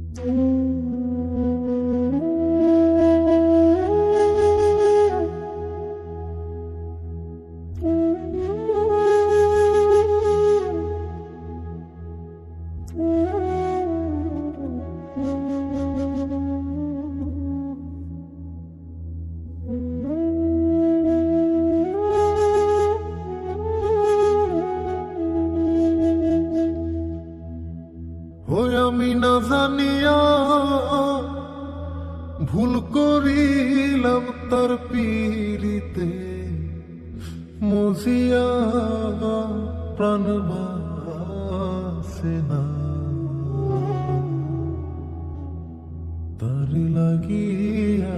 ওই আমি না জানিয়া ভুল করিলাম তার পীড়িতে মজিয়া প্রাণ বাসে না তার লাগিয়া।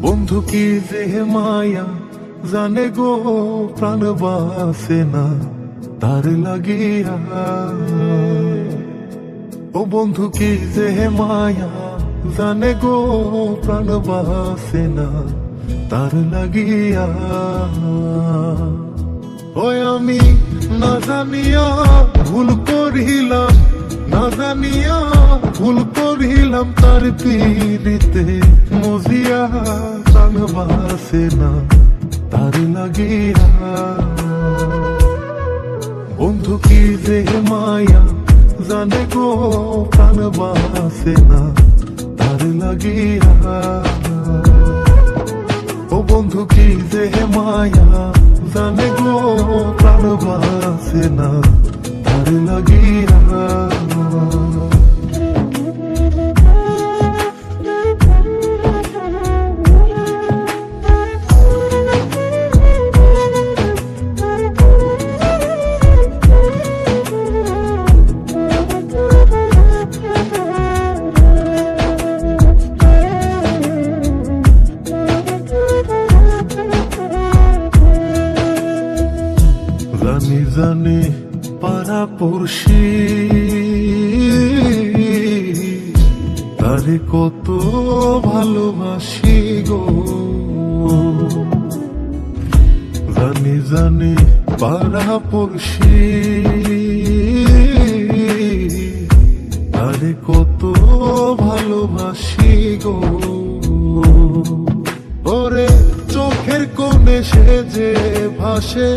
বন্ধু কি যে মায়া জানে গো প্রাণ বাসে না তার লাগিয়া। ও বন্ধু কি যে মায়া জানে গো প্রাণ বাসে না তার লাগিয়া। ওই আমি না জানিয়া ভুল করিলাম, না জানিয়া ভুল করিলাম তার পীড়িতে মজিয়া প্রাণ বাসে না তার লাগিয়া। বন্ধু কি যে মায়া জানে গো প্রাণ বাসে না তার লাগিয়া। ও বন্ধু কি যে মায়া জানে গো প্রাণ বাসে না তার লাগিয়া। জানি জানি পাড়া পড়শি তারে কত ভালোবাসি গো। জানি জানি পাড়া পড়শি তারে কত ভালোবাসি গো। ওরে চোখের কোণে সে যে ভাসে,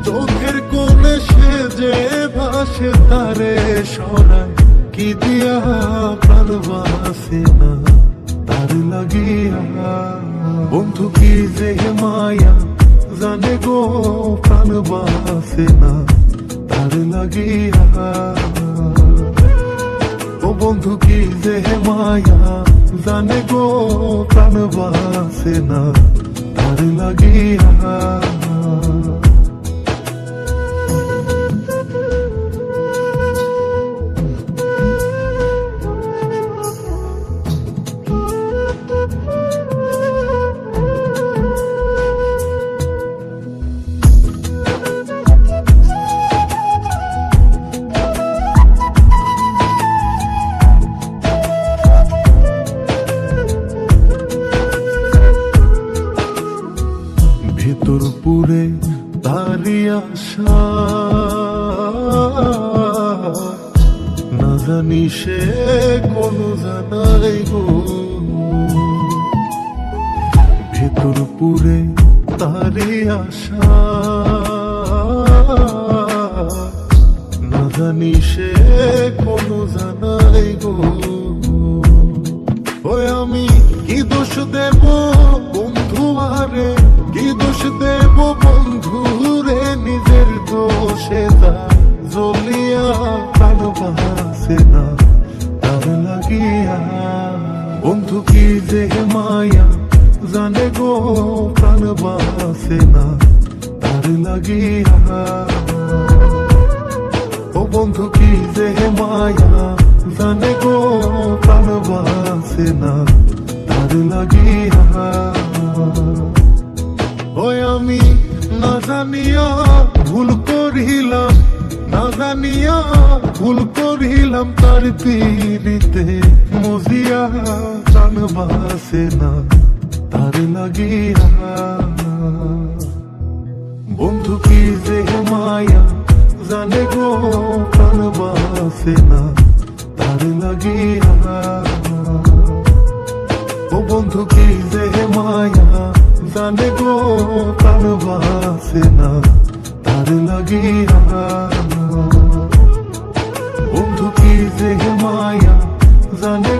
চোখের কোণে সে যে ভাসে তারে সরাই কি দিয়া প্রাণ বাসে না তার লাগিয়া। বন্ধু কি যে মায়া জানে গো প্রাণ বাসে না তার লাগিয়া। ও বন্ধু কি যে মায়া জানে গো প্রাণ বাসে না তার লাগিয়া। ভিতর পুরে তারি আশা না জানি সে কোন জানাই গো। ভিতর পুরে তারি আশা না জানি সে কোন জানাই গো। ওই আমি কি দোষ দেব বন্ধু আরে, কি দোষ দেব বন্ধু রে, নিজের দোষে তা জ্বলিয়া প্রাণ বাসে না তার লাগিয়া। বন্ধু কি যে মায়া জানে গো প্রাণ বাসে না তার লাগিয়া। ও বন্ধু কি যে মায়া জানে গো প্রাণ লাগিয়া ওই আমি না জানিয়া ভুল করিলাম, না জানিয়া ভুল করিলাম তার পিড়িতে মজিয়া প্রাণ বাসে না তার লাগিয়া। বন্ধু কি যে মায়া জানে গো প্রাণ বাসে না তার লাগিয়া। ও বন্ধু কি যে মায়া জানে গো প্রাণ বাসে না তার লাগিয়া। বন্ধু কি যে মায়া জানে